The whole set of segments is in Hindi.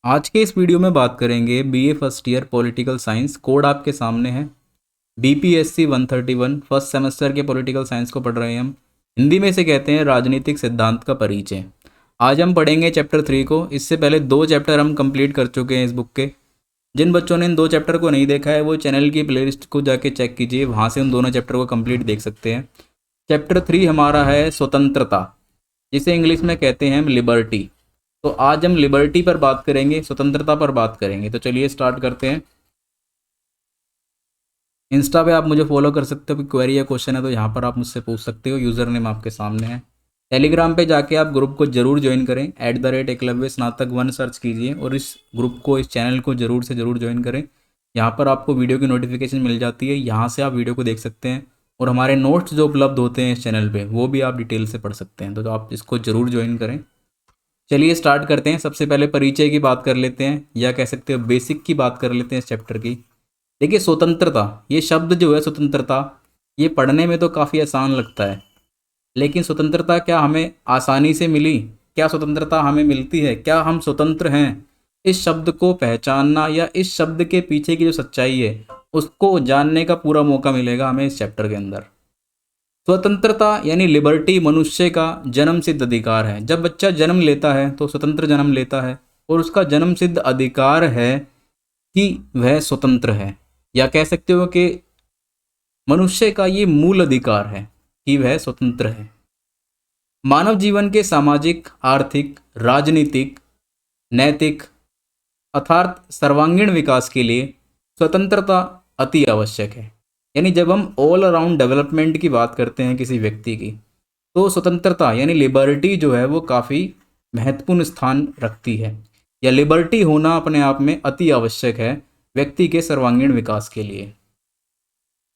आज के इस वीडियो में बात करेंगे BA first year political science. Code आपके सामने है बीपीएससी 131। फर्स्ट सेमेस्टर के पॉलिटिकल साइंस को पढ़ रहे हैं हम। हिंदी में इसे कहते हैं राजनीतिक सिद्धांत का परिचय। आज हम पढ़ेंगे चैप्टर 3 को। इससे पहले 2 चैप्टर हम कंप्लीट कर चुके हैं इस बुक के। जिन बच्चों ने इन 2 चैप्टर को नहीं देखा है वो चैनल की प्लेलिस्ट को जाके चेक कीजिए, वहाँ से उन दोनों चैप्टर को कंप्लीट देख सकते हैं। चैप्टर 3 हमारा है स्वतंत्रता, जिसे इंग्लिश में कहते हैं हम लिबर्टी। तो आज हम लिबर्टी पर बात करेंगे, स्वतंत्रता पर बात करेंगे। तो चलिए स्टार्ट करते हैं। इंस्टा पे आप मुझे फॉलो कर सकते हो, कोई क्वेरी या क्वेश्चन है तो यहाँ पर आप मुझसे पूछ सकते हो। यूज़र नेम आपके सामने है। टेलीग्राम पे जाके आप ग्रुप को जरूर ज्वाइन करें। @एकलव्य स्नातक 1 सर्च कीजिए और इस ग्रुप को, इस चैनल को जरूर से ज़रूर ज्वाइन करें। यहाँ पर आपको वीडियो की नोटिफिकेशन मिल जाती है, यहाँ से आप वीडियो को देख सकते हैं और हमारे नोट्स जो उपलब्ध होते हैं इस चैनल पर वो भी आप डिटेल से पढ़ सकते हैं। तो आप इसको ज़रूर ज्वाइन करें। चलिए स्टार्ट करते हैं। सबसे पहले परिचय की बात कर लेते हैं, या कह सकते हो बेसिक की बात कर लेते हैं इस चैप्टर की। देखिए स्वतंत्रता, ये शब्द जो है स्वतंत्रता, ये पढ़ने में तो काफ़ी आसान लगता है, लेकिन स्वतंत्रता क्या हमें आसानी से मिली? क्या स्वतंत्रता हमें मिलती है? क्या हम स्वतंत्र हैं? इस शब्द को पहचानना या इस शब्द के पीछे की जो सच्चाई है उसको जानने का पूरा मौका मिलेगा हमें इस चैप्टर के अंदर। स्वतंत्रता यानी लिबर्टी मनुष्य का जन्म सिद्ध अधिकार है। जब बच्चा जन्म लेता है तो स्वतंत्र जन्म लेता है और उसका जन्म सिद्ध अधिकार है कि वह स्वतंत्र है, या कह सकते हो कि मनुष्य का ये मूल अधिकार है कि वह स्वतंत्र है। मानव जीवन के सामाजिक, आर्थिक, राजनीतिक, नैतिक अर्थात सर्वांगीण विकास के लिए स्वतंत्रता अति आवश्यक है। यानी जब हम ऑल अराउंड डेवलपमेंट की बात करते हैं किसी व्यक्ति की, तो स्वतंत्रता यानी लिबर्टी जो है वो काफ़ी महत्वपूर्ण स्थान रखती है, या लिबर्टी होना अपने आप में अति आवश्यक है व्यक्ति के सर्वांगीण विकास के लिए।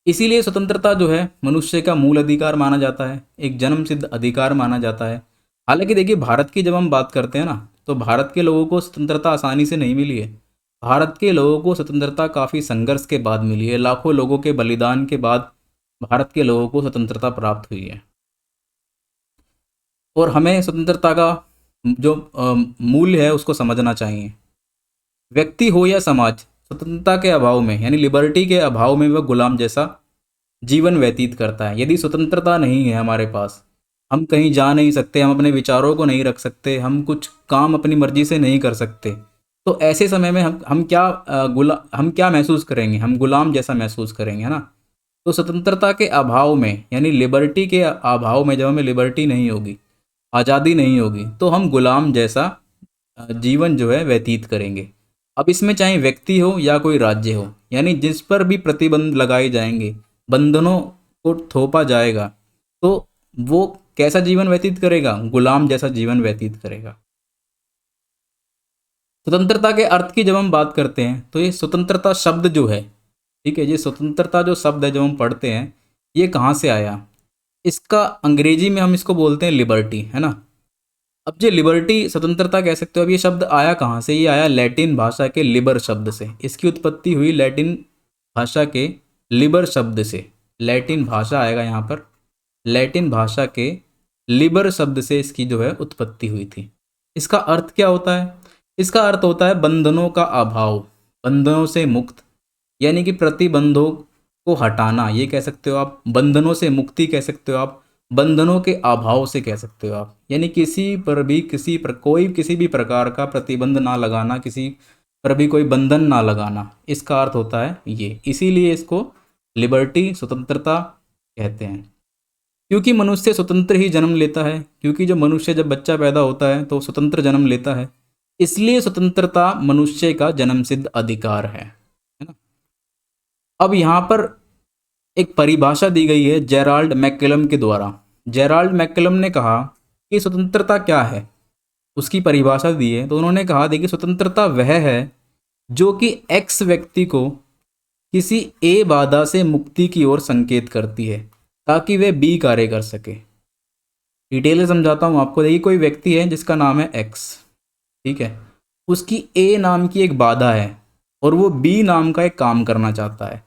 इसीलिए स्वतंत्रता जो है मनुष्य का मूल अधिकार माना जाता है, एक जन्म सिद्ध अधिकार माना जाता है। हालांकि देखिए भारत की जब हम बात करते हैं ना, तो भारत के लोगों को स्वतंत्रता आसानी से नहीं मिली है। भारत के लोगों को स्वतंत्रता काफ़ी संघर्ष के बाद मिली है। लाखों लोगों के बलिदान के बाद भारत के लोगों को स्वतंत्रता प्राप्त हुई है। और हमें स्वतंत्रता का जो मूल्य है उसको समझना चाहिए। व्यक्ति हो या समाज, स्वतंत्रता के अभाव में यानी लिबर्टी के अभाव में वह गुलाम जैसा जीवन व्यतीत करता है। यदि स्वतंत्रता नहीं है हमारे पास, हम कहीं जा नहीं सकते, हम अपने विचारों को नहीं रख सकते, हम कुछ काम अपनी मर्जी से नहीं कर सकते, तो ऐसे समय में हम क्या महसूस करेंगे? हम गुलाम जैसा महसूस करेंगे, है ना। तो स्वतंत्रता के अभाव में यानी लिबर्टी के अभाव में जब हमें लिबर्टी नहीं होगी, आज़ादी नहीं होगी, तो हम गुलाम जैसा जीवन जो है व्यतीत करेंगे। अब इसमें चाहे व्यक्ति हो या कोई राज्य हो, यानी जिस पर भी प्रतिबंध लगाए जाएंगे, बंधनों को थोपा जाएगा, तो वो कैसा जीवन व्यतीत करेगा? गुलाम जैसा जीवन व्यतीत करेगा। स्वतंत्रता के अर्थ की जब हम बात करते हैं तो ये स्वतंत्रता शब्द जो है, ठीक है, ये स्वतंत्रता जो शब्द है जो हम पढ़ते हैं, ये कहाँ से आया? इसका अंग्रेजी में हम इसको बोलते हैं लिबर्टी, है ना। अब ये लिबर्टी, स्वतंत्रता कह सकते हो, अब ये शब्द आया कहाँ से? ये आया लैटिन भाषा के लिबर शब्द से। इसकी उत्पत्ति हुई लैटिन भाषा के लिबर शब्द से। लैटिन भाषा आएगा यहाँ पर, लैटिन भाषा के लिबर शब्द से इसकी जो है उत्पत्ति हुई थी। इसका अर्थ क्या होता है? इसका अर्थ होता है बंधनों का अभाव, बंधनों से मुक्त, यानी कि प्रतिबंधों को हटाना, ये कह सकते हो आप। बंधनों से मुक्ति कह सकते हो आप, बंधनों के अभाव से कह सकते हो आप। यानी किसी पर भी कोई किसी भी प्रकार का प्रतिबंध ना लगाना, किसी पर भी कोई बंधन ना लगाना, इसका अर्थ होता है ये। इसीलिए इसको लिबर्टी, स्वतंत्रता कहते हैं। क्योंकि मनुष्य स्वतंत्र ही जन्म लेता है, क्योंकि जो मनुष्य जब बच्चा पैदा होता है तो स्वतंत्र जन्म लेता है, इसलिए स्वतंत्रता मनुष्य का जन्मसिद्ध अधिकार है ना। अब यहाँ पर एक परिभाषा दी गई है जेराल्ड मैककलम के द्वारा। जेराल्ड मैककलम ने कहा कि स्वतंत्रता क्या है, उसकी परिभाषा दी है। तो उन्होंने कहा, देखिए स्वतंत्रता वह है जो कि एक्स व्यक्ति को किसी ए बाधा से मुक्ति की ओर संकेत करती है ताकि वह बी कार्य कर सके। डिटेल से समझाता हूँ आपको। देखिए कोई व्यक्ति है जिसका नाम है एक्स, ठीक है, उसकी ए नाम की एक बाधा है और वो बी नाम का एक काम करना चाहता है।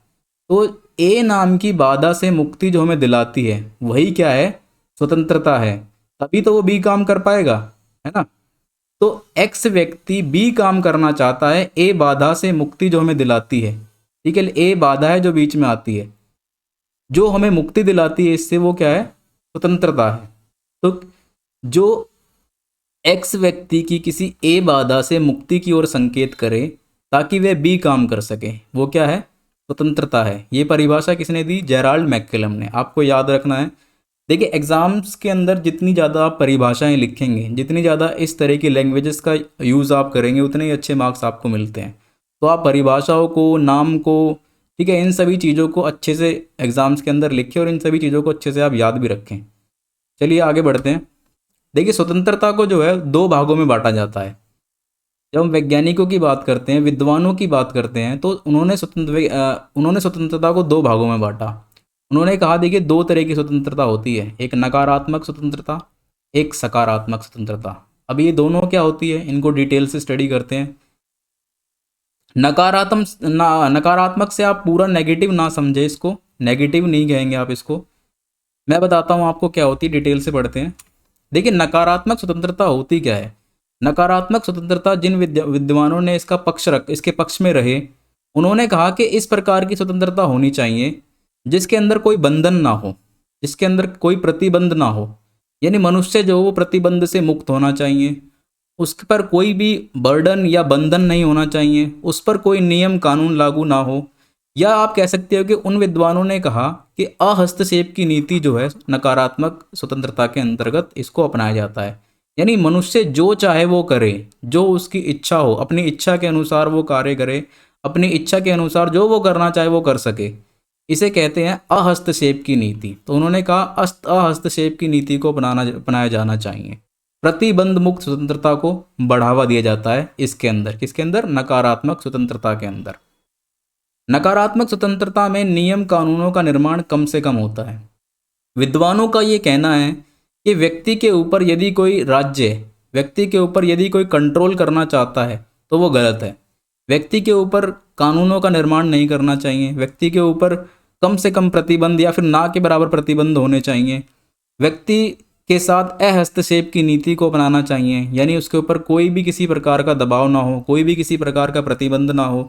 तो ए नाम की बाधा से मुक्ति जो हमें दिलाती है वही क्या है? स्वतंत्रता है। तभी तो वो बी काम कर पाएगा, है ना। तो एक्स व्यक्ति बी काम करना चाहता है, ए बाधा से मुक्ति जो हमें दिलाती है, ठीक है, ए बाधा है जो बीच में आती है, जो हमें मुक्ति दिलाती है इससे, वो क्या है, स्वतंत्रता है। तो जो एक्स व्यक्ति की किसी ए बाधा से मुक्ति की ओर संकेत करे ताकि वह बी काम कर सके, वो क्या है, स्वतंत्रता है। ये परिभाषा किसने दी, जेराल्ड मैककलम ने। आपको याद रखना है, देखिए एग्जाम्स के अंदर जितनी ज़्यादा आप परिभाषाएं लिखेंगे, जितनी ज़्यादा इस तरह की लैंग्वेजेस का यूज़ आप करेंगे, उतने ही अच्छे मार्क्स आपको मिलते हैं। तो आप परिभाषाओं को, नाम को, ठीक है, इन सभी चीज़ों को अच्छे से एग्जाम्स के अंदर लिखें और इन सभी चीज़ों को अच्छे से आप याद भी रखें। चलिए आगे बढ़ते हैं। देखिए स्वतंत्रता को जो है दो भागों में बांटा जाता है। जब हम वैज्ञानिकों की बात करते हैं, विद्वानों की बात करते हैं, तो उन्होंने स्वतंत्रता को दो भागों में बांटा। उन्होंने कहा देखिए दो तरह की स्वतंत्रता होती है, एक नकारात्मक स्वतंत्रता, एक सकारात्मक स्वतंत्रता। अब ये दोनों क्या होती है, इनको डिटेल से स्टडी करते हैं। नकारात्मक से आप पूरा नेगेटिव ना समझे, इसको नेगेटिव नहीं कहेंगे आप इसको, मैं बताता हूँ आपको क्या होती है, डिटेल से पढ़ते हैं। देखिए नकारात्मक स्वतंत्रता होती क्या है। नकारात्मक स्वतंत्रता, जिन विद्वानों ने इसके पक्ष में रहे, उन्होंने कहा कि इस प्रकार की स्वतंत्रता होनी चाहिए जिसके अंदर कोई बंधन ना हो, जिसके अंदर कोई प्रतिबंध ना हो, यानी मनुष्य जो वो प्रतिबंध से मुक्त होना चाहिए, उस पर कोई भी बर्डन या बंधन नहीं होना चाहिए, उस पर कोई नियम कानून लागू ना हो। या आप कह सकते हो कि उन विद्वानों ने कहा कि अहस्तक्षेप की नीति जो है नकारात्मक स्वतंत्रता के अंतर्गत इसको अपनाया जाता है, यानी मनुष्य जो चाहे वो करे, जो उसकी इच्छा हो, अपनी इच्छा के अनुसार वो कार्य करे, अपनी इच्छा के अनुसार जो वो करना चाहे वो कर सके, इसे कहते हैं अहस्तक्षेप की नीति। तो उन्होंने कहा अहस्तक्षेप की नीति को अपनाया जाना चाहिए। प्रतिबंध मुक्त स्वतंत्रता को बढ़ावा दिया जाता है इसके अंदर, किसके अंदर, नकारात्मक स्वतंत्रता के अंदर। नकारात्मक स्वतंत्रता में नियम कानूनों का निर्माण कम से कम होता है। विद्वानों का ये कहना है कि व्यक्ति के ऊपर यदि कोई कंट्रोल करना चाहता है तो वो गलत है। व्यक्ति के ऊपर कानूनों का निर्माण नहीं करना चाहिए, व्यक्ति के ऊपर कम से कम प्रतिबंध या फिर ना के बराबर प्रतिबंध होने चाहिए। व्यक्ति के साथ अहस्तक्षेप की नीति को अपनाना चाहिए, यानी उसके ऊपर कोई भी किसी प्रकार का दबाव ना हो, कोई भी किसी प्रकार का प्रतिबंध ना हो।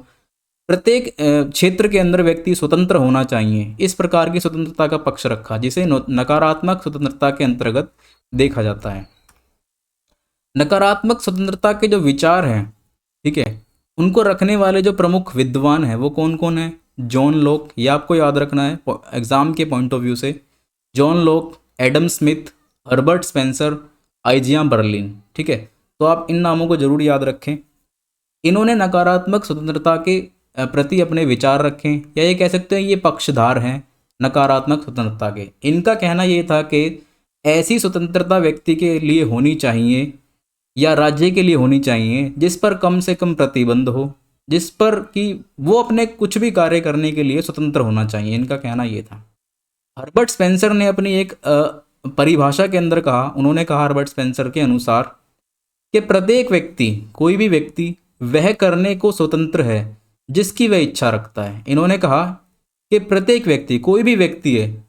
प्रत्येक क्षेत्र के अंदर व्यक्ति स्वतंत्र होना चाहिए। इस प्रकार की स्वतंत्रता का पक्ष रखा, जिसे नकारात्मक स्वतंत्रता के अंतर्गत देखा जाता है। नकारात्मक स्वतंत्रता के जो विचार हैं, ठीक है, उनको रखने वाले जो प्रमुख विद्वान हैं वो कौन कौन है। जॉन लॉक, ये आपको याद रखना है एग्जाम के पॉइंट ऑफ व्यू से। John Locke, Adam Smith, Herbert Spencer, आइजिया Berlin, ठीक है। तो आप इन नामों को जरूर याद रखें। इन्होंने नकारात्मक स्वतंत्रता के प्रति अपने विचार रखें, या ये कह सकते हैं ये पक्षधार हैं नकारात्मक स्वतंत्रता के। इनका कहना ये था कि ऐसी स्वतंत्रता व्यक्ति के लिए होनी चाहिए या राज्य के लिए होनी चाहिए जिस पर कम से कम प्रतिबंध हो, जिस पर कि वो अपने कुछ भी कार्य करने के लिए स्वतंत्र होना चाहिए, इनका कहना ये था। हर्बर्ट स्पेंसर ने अपनी एक परिभाषा के अंदर कहा, उन्होंने कहा हर्बर्ट स्पेंसर के अनुसार कि प्रत्येक व्यक्ति, कोई भी व्यक्ति वह करने को स्वतंत्र है जिसकी वह इच्छा रखता है। इन्होंने कहा कि प्रत्येक व्यक्ति, कोई भी व्यक्ति है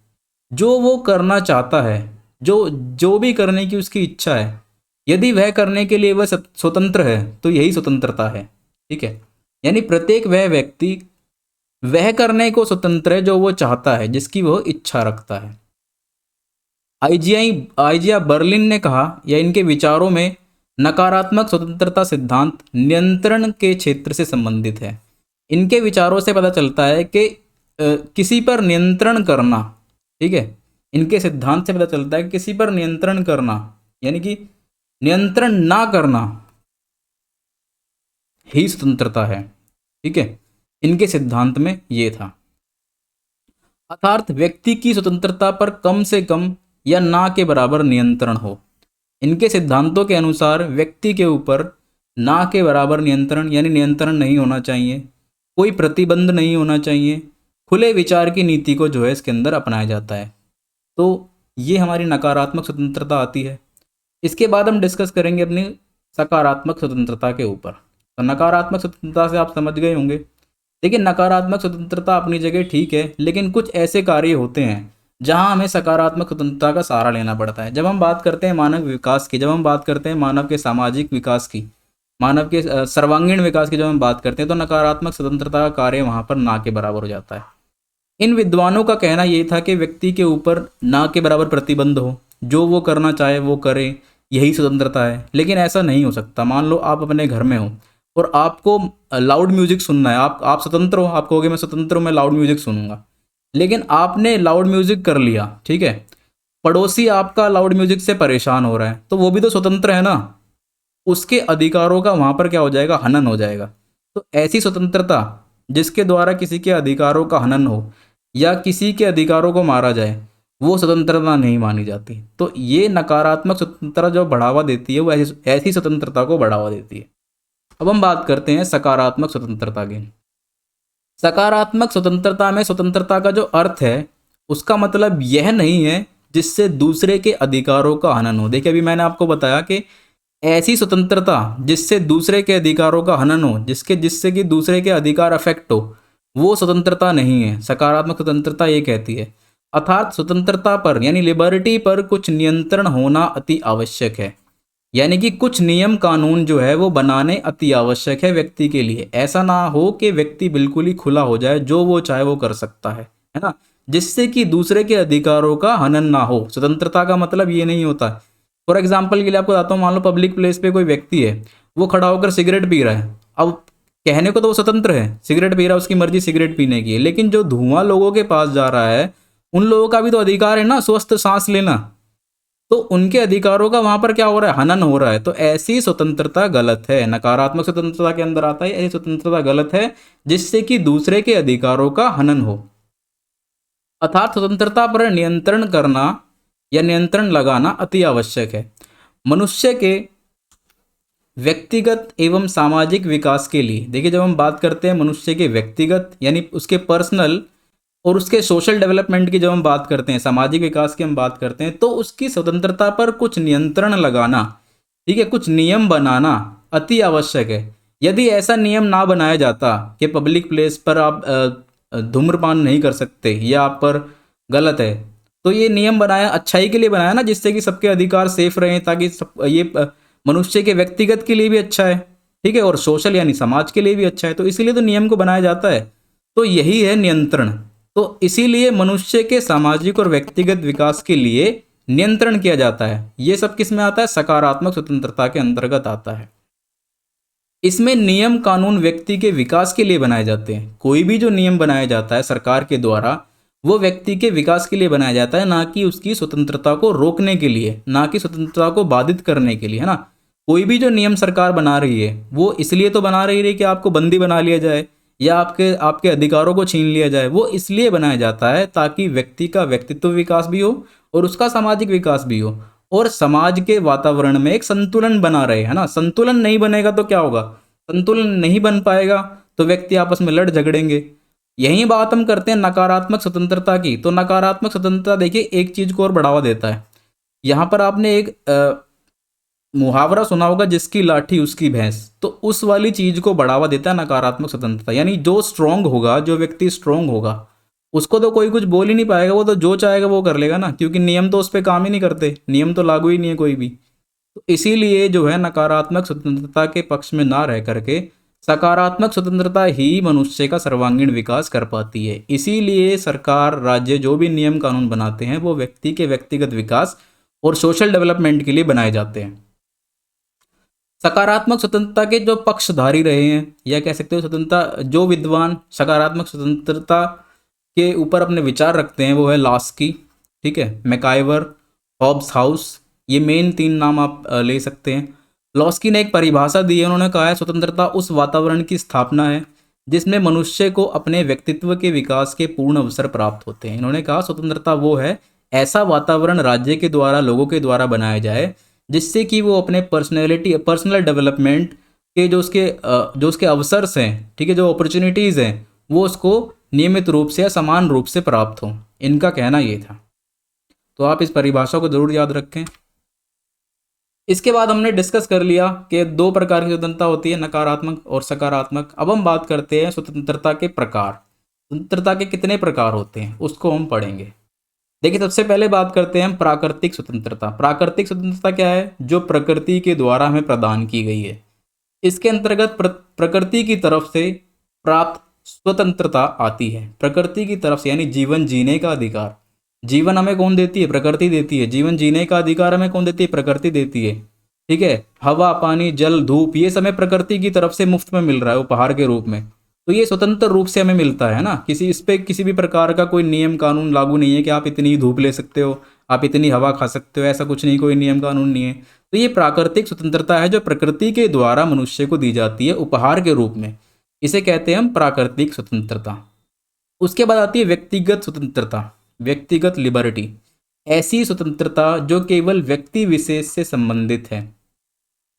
जो वो करना चाहता है, जो भी करने की उसकी इच्छा है, यदि वह करने के लिए वह स्वतंत्र है तो यही स्वतंत्रता है, ठीक है। यानी प्रत्येक वह व्यक्ति वह करने को स्वतंत्र है जो वो चाहता है, जिसकी वह इच्छा रखता है। आइजिया बर्लिन ने कहा, या इनके विचारों में नकारात्मक स्वतंत्रता सिद्धांत नियंत्रण के क्षेत्र से संबंधित है। इनके विचारों से पता चलता है कि किसी पर नियंत्रण करना, ठीक है, इनके सिद्धांत से पता चलता है कि किसी पर नियंत्रण करना, यानी कि नियंत्रण ना करना ही स्वतंत्रता है, ठीक है। इनके सिद्धांत में ये था। अर्थात व्यक्ति की स्वतंत्रता पर कम से कम या ना के बराबर नियंत्रण हो। इनके सिद्धांतों के अनुसार व्यक्ति के ऊपर ना के बराबर नियंत्रण, यानी नियंत्रण नहीं होना चाहिए, कोई प्रतिबंध नहीं होना चाहिए, खुले विचार की नीति को जो है इसके अंदर अपनाया जाता है। तो ये हमारी नकारात्मक स्वतंत्रता आती है। इसके बाद हम डिस्कस करेंगे अपनी सकारात्मक स्वतंत्रता के ऊपर। तो नकारात्मक स्वतंत्रता से आप समझ गए होंगे। देखिए नकारात्मक स्वतंत्रता अपनी जगह ठीक है, लेकिन कुछ ऐसे कार्य होते हैं जहाँ हमें सकारात्मक स्वतंत्रता का सहारा लेना पड़ता है। जब हम बात करते हैं मानव विकास की, जब हम बात करते हैं मानव के सामाजिक विकास की, मानव के सर्वांगीण विकास की जब हम बात करते हैं, तो नकारात्मक स्वतंत्रता का कार्य वहाँ पर ना के बराबर हो जाता है। इन विद्वानों का कहना ये था कि व्यक्ति के ऊपर ना के बराबर प्रतिबंध हो, जो वो करना चाहे वो करे, यही स्वतंत्रता है। लेकिन ऐसा नहीं हो सकता। मान लो आप अपने घर में हो और आपको लाउड म्यूजिक सुनना है, आप स्वतंत्र हो, आप कहोगे मैं स्वतंत्र हूँ, मैं लाउड म्यूजिक सुनूंगा। लेकिन आपने लाउड म्यूजिक कर लिया, ठीक है, पड़ोसी आपका लाउड म्यूजिक से परेशान हो रहा है, तो वो भी तो स्वतंत्र है ना, उसके अधिकारों का वहां पर क्या हो जाएगा, हनन हो जाएगा। तो ऐसी स्वतंत्रता जिसके द्वारा किसी के अधिकारों का हनन हो या किसी के अधिकारों को मारा जाए, वो स्वतंत्रता नहीं मानी जाती। तो ये नकारात्मक स्वतंत्रता जो बढ़ावा देती है, वो ऐसी ऐसी स्वतंत्रता को बढ़ावा देती है। अब हम बात करते हैं सकारात्मक स्वतंत्रता की। सकारात्मक स्वतंत्रता में स्वतंत्रता का जो अर्थ है, उसका मतलब यह नहीं है जिससे दूसरे के अधिकारों का हनन हो। देखिए, अभी मैंने आपको बताया कि ऐसी स्वतंत्रता जिससे दूसरे के अधिकारों का हनन हो, जिससे कि दूसरे के अधिकार अफेक्ट हो, वो स्वतंत्रता नहीं है। सकारात्मक स्वतंत्रता ये कहती है, अर्थात स्वतंत्रता पर यानी लिबर्टी पर कुछ नियंत्रण होना अति आवश्यक है। यानी कि कुछ नियम कानून जो है वो बनाने अति आवश्यक है व्यक्ति के लिए। ऐसा ना हो कि व्यक्ति बिल्कुल ही खुला हो जाए, जो वो चाहे वो कर सकता है ना, जिससे कि दूसरे के अधिकारों का हनन ना हो। स्वतंत्रता का मतलब ये नहीं होता। फॉर एग्जाम्पल के लिए आपको बताता हूँ, मान लो पब्लिक प्लेस पे कोई व्यक्ति है, वो खड़ा होकर सिगरेट पी रहा है। अब कहने को तो वो स्वतंत्र है, सिगरेट पी रहा है, उसकी मर्जी सिगरेट पीने की है, लेकिन जो धुआं लोगों के पास जा रहा है, उन लोगों का भी तो अधिकार है ना स्वस्थ सांस लेना। तो उनके अधिकारों का वहां पर क्या हो रहा है, हनन हो रहा है। तो ऐसी स्वतंत्रता गलत है, नकारात्मक स्वतंत्रता के अंदर आता है। ऐसी स्वतंत्रता गलत है जिससे कि दूसरे के अधिकारों का हनन हो। अर्थात स्वतंत्रता पर नियंत्रण करना या नियंत्रण लगाना अति आवश्यक है। मनुष्य के व्यक्तिगत एवं सामाजिक विकास के लिए, देखिए जब हम बात करते हैं मनुष्य के व्यक्तिगत यानी उसके पर्सनल और उसके सोशल डेवलपमेंट की, जब हम बात करते हैं सामाजिक विकास की हम बात करते हैं, तो उसकी स्वतंत्रता पर कुछ नियंत्रण लगाना, ठीक है, कुछ नियम बनाना अति आवश्यक है। यदि ऐसा नियम ना बनाया जाता कि पब्लिक प्लेस पर आप धूम्रपान नहीं कर सकते, ये आप पर गलत है, तो ये नियम बनाया अच्छाई के लिए बनाया ना, जिससे कि सबके अधिकार सेफ रहें, ताकि सब ये मनुष्य के व्यक्तिगत के लिए भी अच्छा है, ठीक है, और सोशल यानी समाज के लिए भी अच्छा है। तो इसीलिए तो नियम को बनाया जाता है। तो यही है नियंत्रण। तो इसीलिए मनुष्य के सामाजिक और व्यक्तिगत विकास के लिए नियंत्रण किया जाता है। ये सब किस में आता है, सकारात्मक स्वतंत्रता के अंतर्गत आता है। इसमें नियम कानून व्यक्ति के विकास के लिए बनाए जाते हैं। कोई भी जो नियम बनाया जाता है सरकार के द्वारा, वो व्यक्ति के विकास के लिए बनाया जाता है, ना कि उसकी स्वतंत्रता को रोकने के लिए, ना कि स्वतंत्रता को बाधित करने के लिए, है ना। कोई भी जो नियम सरकार बना रही है, वो इसलिए तो बना रही है कि आपको बंदी बना लिया जाए या आपके आपके अधिकारों को छीन लिया जाए। वो इसलिए बनाया जाता है ताकि व्यक्ति का व्यक्तित्व विकास भी हो और उसका सामाजिक विकास भी हो, और समाज के वातावरण में एक संतुलन बना रहे, है ना। संतुलन नहीं बनेगा तो क्या होगा, संतुलन नहीं बन पाएगा तो व्यक्ति आपस में लड़ झगड़ेंगे। यही बात हम करते हैं नकारात्मक स्वतंत्रता की। तो नकारात्मक स्वतंत्रता देखिए एक चीज को और बढ़ावा देता है। यहाँ पर आपने एक मुहावरा सुना होगा, जिसकी लाठी उसकी भैंस। तो उस वाली चीज को बढ़ावा देता है नकारात्मक स्वतंत्रता। यानी जो स्ट्रांग होगा, जो व्यक्ति स्ट्रांग होगा, उसको तो कोई कुछ बोल ही नहीं पाएगा, वो तो जो चाहेगा वो कर लेगा ना, क्योंकि नियम तो उस पर काम ही नहीं करते, नियम तो लागू ही नहीं है कोई भी। तो इसीलिए जो है नकारात्मक स्वतंत्रता के पक्ष में ना रह करके सकारात्मक स्वतंत्रता ही मनुष्य का सर्वांगीण विकास कर पाती है। इसीलिए सरकार, राज्य जो भी नियम कानून बनाते हैं, वो व्यक्ति के व्यक्तिगत विकास और सोशल डेवलपमेंट के लिए बनाए जाते हैं। सकारात्मक स्वतंत्रता के जो पक्षधारी रहे हैं, या कह सकते हो स्वतंत्रता जो विद्वान सकारात्मक स्वतंत्रता के ऊपर अपने विचार रखते हैं, वो है लॉस्की, ठीक है, मैकाइवर, हॉब्स हाउस। ये मेन 3 नाम आप ले सकते हैं। लॉस्की ने एक परिभाषा दी है। उन्होंने कहा है स्वतंत्रता उस वातावरण की स्थापना है जिसमें मनुष्य को अपने व्यक्तित्व के विकास के पूर्ण अवसर प्राप्त होते हैं। इन्होंने कहा स्वतंत्रता वो है, ऐसा वातावरण राज्य के द्वारा, लोगों के द्वारा बनाया जाए, जिससे कि वो अपने पर्सनल डेवलपमेंट के जो उसके अवसर्स हैं, ठीक है, जो अपॉर्चुनिटीज़ हैं, वो उसको नियमित रूप से या समान रूप से प्राप्त हों। इनका कहना ये था। तो आप इस परिभाषा को जरूर याद रखें। इसके बाद हमने डिस्कस कर लिया कि 2 प्रकार की स्वतंत्रता होती है, नकारात्मक और सकारात्मक। अब हम बात करते हैं स्वतंत्रता के प्रकार। स्वतंत्रता के कितने प्रकार होते हैं उसको हम पढ़ेंगे। देखिए सबसे पहले बात करते हैं हम प्राकृतिक स्वतंत्रता। प्राकृतिक स्वतंत्रता क्या है? जो प्रकृति के द्वारा हमें प्रदान की गई है। इसके अंतर्गत प्रकृति की तरफ से प्राप्त स्वतंत्रता आती है। प्रकृति की तरफ से यानी जीवन जीने का अधिकार। जीवन हमें कौन देती है? प्रकृति देती है। जीवन जीने का अधिकार हमें कौन देती है? प्रकृति देती है। ठीक है, हवा, पानी, जल, धूप, ये समय प्रकृति की तरफ से मुफ्त में मिल रहा है उपहार के रूप में। तो ये स्वतंत्र रूप से हमें मिलता है ना, इस पे किसी भी प्रकार का कोई नियम कानून लागू नहीं है कि आप इतनी धूप ले सकते हो, आप इतनी हवा खा सकते हो, ऐसा कुछ नहीं, कोई नियम कानून नहीं है। तो ये प्राकृतिक स्वतंत्रता है जो प्रकृति के द्वारा मनुष्य को दी जाती है उपहार के रूप में। इसे कहते हैं हम प्राकृतिक स्वतंत्रता। उसके बाद आती है व्यक्तिगत स्वतंत्रता, व्यक्तिगत लिबर्टी। ऐसी स्वतंत्रता जो केवल व्यक्ति विशेष से संबंधित है।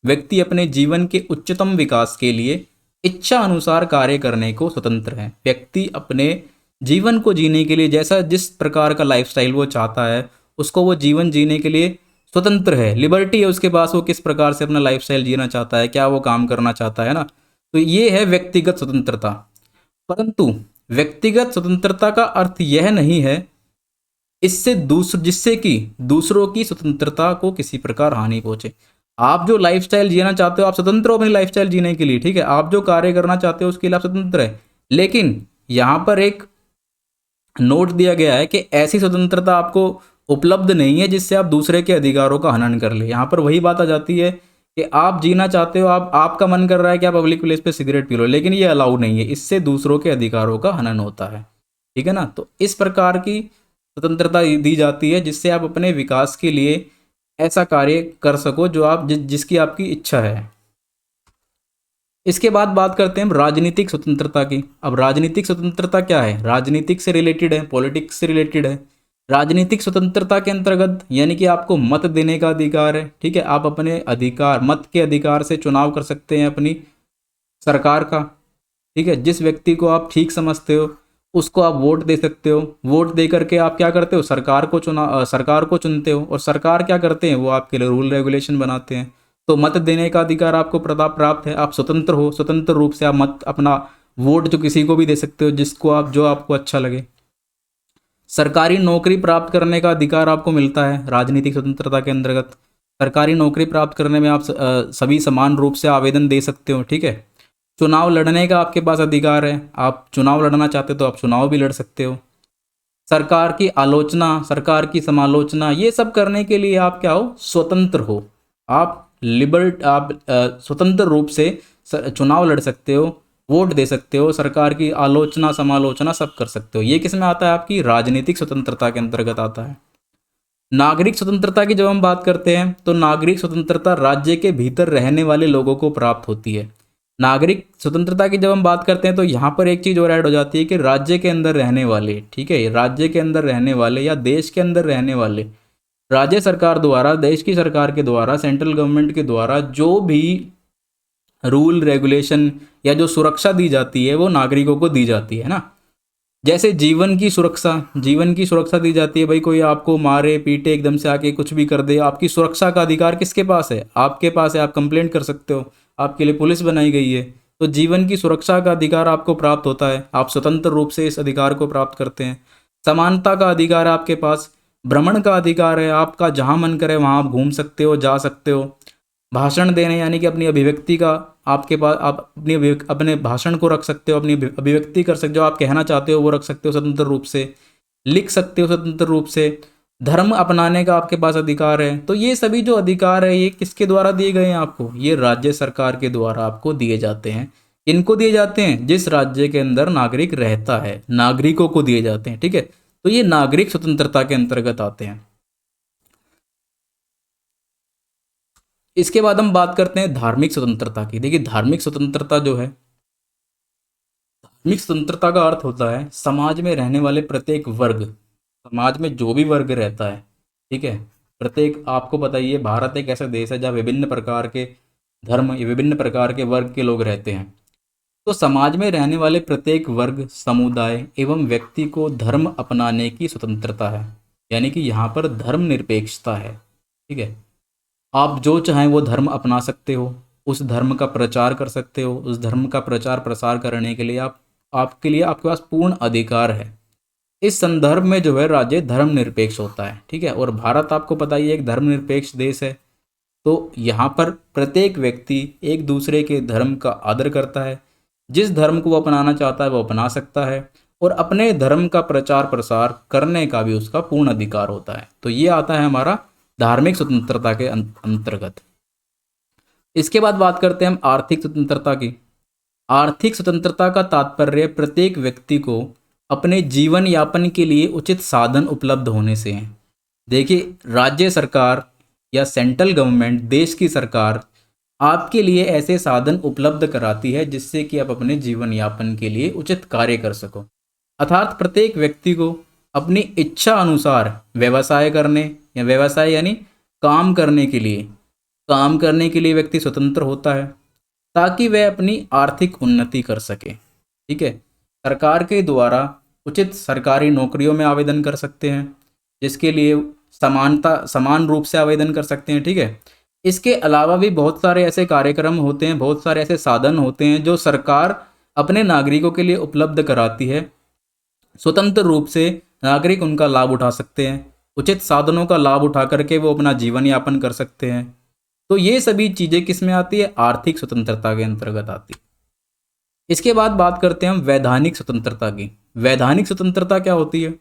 व्यक्ति अपने जीवन के उच्चतम विकास के लिए इच्छा अनुसार कार्य करने को स्वतंत्र है। व्यक्ति अपने जीवन को जीने के लिए जैसा जिस प्रकार का लाइफस्टाइल वो चाहता है उसको वो जीवन जीने के लिए स्वतंत्र है, लिबर्टी है उसके पास, वो किस प्रकार से अपना लाइफस्टाइल जीना चाहता है, क्या वो काम करना चाहता है ना। तो ये है व्यक्तिगत स्वतंत्रता। परंतु व्यक्तिगत स्वतंत्रता का अर्थ यह नहीं है जिससे कि दूसरों की स्वतंत्रता को किसी प्रकार हानि पहुंचे। आप जो लाइफस्टाइल जीना चाहते हो आप स्वतंत्र हो अपनी लाइफस्टाइल जीने के लिए, ठीक है, आप जो कार्य करना चाहते हो उसके लिए आप स्वतंत्र है। लेकिन यहाँ पर एक नोट दिया गया है कि ऐसी स्वतंत्रता आपको उपलब्ध नहीं है जिससे आप दूसरे के अधिकारों का हनन कर ले। यहाँ पर वही बात आ जाती है कि आप जीना चाहते हो, आपका मन कर रहा है कि आप पब्लिक प्लेस पे सिगरेट पी लो, लेकिन ये अलाउ नहीं है, इससे दूसरों के अधिकारों का हनन होता है। ठीक है ना, तो इस प्रकार की स्वतंत्रता दी जाती है जिससे आप अपने विकास के लिए ऐसा कार्य कर सको जो आप जिसकी आपकी इच्छा है। इसके बाद बात करते हैं हम राजनीतिक स्वतंत्रता की। अब राजनीतिक स्वतंत्रता क्या है? राजनीतिक से रिलेटेड है, पॉलिटिक्स से रिलेटेड है। राजनीतिक स्वतंत्रता के अंतर्गत यानी कि आपको मत देने का अधिकार है। ठीक है, आप अपने अधिकार, मत के अधिकार से चुनाव कर सकते हैं अपनी सरकार का। ठीक है, जिस व्यक्ति को आप ठीक समझते हो उसको आप वोट दे सकते हो। वोट दे करके आप क्या करते हो? सरकार को चुनते हो, और सरकार क्या करते हैं? वो आपके लिए रूल रेगुलेशन बनाते हैं। तो मत देने का अधिकार आपको प्राप्त है, आप स्वतंत्र हो, स्वतंत्र रूप से आप मत अपना वोट जो किसी को भी दे सकते हो जो आपको अच्छा लगे। सरकारी नौकरी प्राप्त करने का अधिकार आपको मिलता है राजनीतिक स्वतंत्रता के अंतर्गत। सरकारी नौकरी प्राप्त करने में आप सभी समान रूप से आवेदन दे सकते हो। ठीक है, चुनाव लड़ने का आपके पास अधिकार है, आप चुनाव लड़ना चाहते हो तो आप चुनाव भी लड़ सकते हो। सरकार की आलोचना, सरकार की समालोचना, ये सब करने के लिए आप क्या हो? स्वतंत्र हो। आप स्वतंत्र रूप से चुनाव लड़ सकते हो, वोट दे सकते हो, सरकार की आलोचना समालोचना सब कर सकते हो। ये किस में आता है? आपकी राजनीतिक स्वतंत्रता के अंतर्गत आता है। नागरिक स्वतंत्रता की जब हम बात करते हैं तो नागरिक स्वतंत्रता राज्य के भीतर रहने वाले लोगों को प्राप्त होती है। नागरिक स्वतंत्रता की जब हम बात करते हैं तो यहाँ पर एक चीज़ और ऐड हो जाती है कि राज्य के अंदर रहने वाले, ठीक है, राज्य के अंदर रहने वाले या देश के अंदर रहने वाले, राज्य सरकार द्वारा, देश की सरकार के द्वारा, सेंट्रल गवर्नमेंट के द्वारा जो भी रूल रेगुलेशन या जो सुरक्षा दी जाती है वो नागरिकों को दी जाती है ना। जैसे जीवन की सुरक्षा दी जाती है। भाई कोई आपको मारे पीटे एकदम से आके कुछ भी कर दे, आपकी सुरक्षा का अधिकार किसके पास है? आपके पास है, आप कंप्लेंट कर सकते हो, आपके लिए पुलिस बनाई गई है। तो जीवन की सुरक्षा का अधिकार आपको प्राप्त होता है, आप स्वतंत्र रूप से इस अधिकार को प्राप्त करते हैं। समानता का अधिकार है आपके पास, भ्रमण का अधिकार है, आपका जहाँ मन करे वहाँ आप घूम सकते हो, जा सकते हो। भाषण देने यानी कि अपनी अभिव्यक्ति का आपके पास, आप अपने भाषण को रख सकते हो, अपनी अभिव्यक्ति कर सकते हो, जो आप कहना चाहते हो वो रख सकते हो स्वतंत्र रूप से, लिख सकते हो स्वतंत्र रूप से। धर्म अपनाने का आपके पास अधिकार है। तो ये सभी जो अधिकार है ये किसके द्वारा दिए गए हैं आपको? ये राज्य सरकार के द्वारा आपको दिए जाते हैं। इनको दिए जाते हैं जिस राज्य के अंदर नागरिक रहता है, नागरिकों को दिए जाते हैं। ठीक है, तो ये नागरिक स्वतंत्रता के अंतर्गत आते हैं। इसके बाद हम बात करते हैं धार्मिक स्वतंत्रता की। देखिए धार्मिक स्वतंत्रता जो है, धार्मिक स्वतंत्रता का अर्थ होता है समाज में रहने वाले प्रत्येक वर्ग, समाज में जो भी वर्ग रहता है, ठीक है, प्रत्येक, आपको बताइए भारत एक ऐसा देश है जहाँ विभिन्न प्रकार के धर्म या विभिन्न प्रकार के वर्ग के लोग रहते हैं। तो समाज में रहने वाले प्रत्येक वर्ग, समुदाय एवं व्यक्ति को धर्म अपनाने की स्वतंत्रता है। यानी कि यहाँ पर धर्म निरपेक्षता है। ठीक है, आप जो चाहें वो धर्म अपना सकते हो, उस धर्म का प्रचार कर सकते हो, उस धर्म का प्रचार प्रसार करने के लिए आपके पास पूर्ण अधिकार है। इस संदर्भ में जो है राज्य धर्मनिरपेक्ष होता है, ठीक है। और भारत आपको पता ही है एक धर्मनिरपेक्ष देश है। तो यहाँ पर प्रत्येक व्यक्ति एक दूसरे के धर्म का आदर करता है, जिस धर्म को वो अपनाना चाहता है वो अपना सकता है, और अपने धर्म का प्रचार प्रसार करने का भी उसका पूर्ण अधिकार होता है। तो ये आता है हमारा धार्मिक स्वतंत्रता के अंतर्गत। इसके बाद बात करते हैं हम आर्थिक स्वतंत्रता की। आर्थिक स्वतंत्रता का तात्पर्य प्रत्येक व्यक्ति को अपने जीवन यापन के लिए उचित साधन उपलब्ध होने से है। देखिए, राज्य सरकार या सेंट्रल गवर्नमेंट, देश की सरकार आपके लिए ऐसे साधन उपलब्ध कराती है जिससे कि आप अपने जीवन यापन के लिए उचित कार्य कर सको। अर्थात प्रत्येक व्यक्ति को अपनी इच्छा अनुसार व्यवसाय करने या व्यवसाय यानी काम करने के लिए व्यक्ति स्वतंत्र होता है, ताकि वह अपनी आर्थिक उन्नति कर सके, ठीक है। सरकार के द्वारा उचित सरकारी नौकरियों में आवेदन कर सकते हैं, जिसके लिए समान रूप से आवेदन कर सकते हैं, ठीक है। इसके अलावा भी बहुत सारे ऐसे कार्यक्रम होते हैं, बहुत सारे ऐसे साधन होते हैं जो सरकार अपने नागरिकों के लिए उपलब्ध कराती है। स्वतंत्र रूप से नागरिक उनका लाभ उठा सकते हैं, उचित साधनों का लाभ उठा करके वो अपना जीवन यापन कर सकते हैं। तो ये सभी चीज़ें किस में आती है? आर्थिक स्वतंत्रता के अंतर्गत आती है। इसके बाद बात करते हैं हम वैधानिक स्वतंत्रता की। वैधानिक स्वतंत्रता क्या होती है?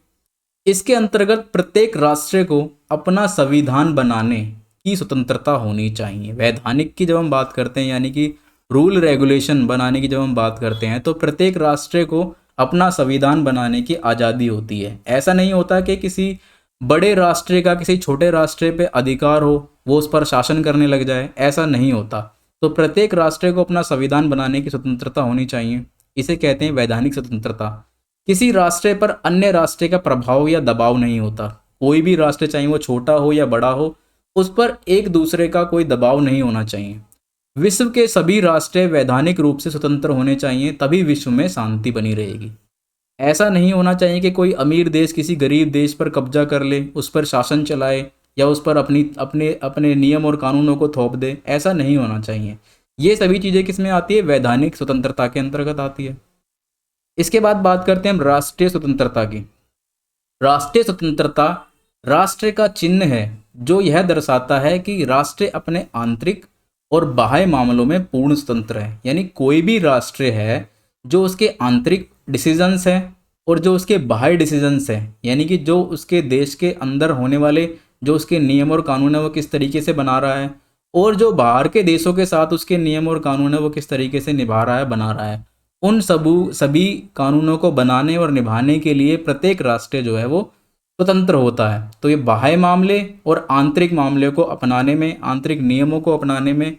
इसके अंतर्गत प्रत्येक राष्ट्र को अपना संविधान बनाने की स्वतंत्रता होनी चाहिए। वैधानिक की जब हम बात करते हैं, यानी कि रूल रेगुलेशन बनाने की जब हम बात करते हैं, तो प्रत्येक राष्ट्र को अपना संविधान बनाने की आज़ादी होती है। ऐसा नहीं होता कि किसी बड़े राष्ट्र का किसी छोटे राष्ट्र पे अधिकार हो, वो उस पर शासन करने लग जाए, ऐसा नहीं होता। तो प्रत्येक राष्ट्र को अपना संविधान बनाने की स्वतंत्रता होनी चाहिए। इसे कहते हैं वैधानिक स्वतंत्रता। किसी राष्ट्र पर अन्य राष्ट्र का प्रभाव या दबाव नहीं होता। कोई भी राष्ट्र, चाहे वो छोटा हो या बड़ा हो, उस पर एक दूसरे का कोई दबाव नहीं होना चाहिए। विश्व के सभी राष्ट्र वैधानिक रूप से स्वतंत्र होने चाहिए, तभी विश्व में शांति बनी रहेगी। ऐसा नहीं होना चाहिए कि कोई अमीर देश किसी गरीब देश पर कब्जा कर ले, उस पर शासन चलाए या उस पर अपनी अपने अपने नियम और कानूनों को थोप दे। ऐसा नहीं होना चाहिए। ये सभी चीज़ें किस में आती है? वैधानिक स्वतंत्रता के अंतर्गत आती है। इसके बाद बात करते हैं हम राष्ट्रीय स्वतंत्रता की। राष्ट्रीय स्वतंत्रता राष्ट्र का चिन्ह है जो यह दर्शाता है कि राष्ट्र अपने आंतरिक और बाह्य मामलों में पूर्ण स्वतंत्र है। यानी कोई भी राष्ट्र है जो उसके आंतरिक डिसीजंस हैं और जो उसके बाह्य डिसीजंस हैं, यानी कि जो उसके देश के अंदर होने वाले जो उसके नियम और कानून है वो किस तरीके से बना रहा है, और जो बाहर के देशों के साथ उसके नियम और कानून है वो किस तरीके से निभा रहा है, बना रहा है। उन सभी कानूनों को बनाने और निभाने के लिए प्रत्येक राष्ट्र जो है वो स्वतंत्र होता है। तो ये बाह्य मामले और आंतरिक मामले को अपनाने में, आंतरिक नियमों को अपनाने में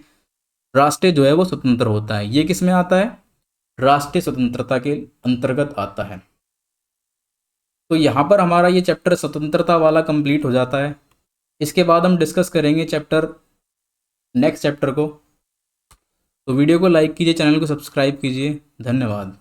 राष्ट्र जो है वो स्वतंत्र होता है। ये किस में आता है? राष्ट्रीय स्वतंत्रता के अंतर्गत आता है। तो यहाँ पर हमारा ये चैप्टर स्वतंत्रता वाला कंप्लीट हो जाता है। इसके बाद हम डिस्कस करेंगे नेक्स्ट चैप्टर को। तो वीडियो को लाइक कीजिए, चैनल को सब्सक्राइब कीजिए। धन्यवाद।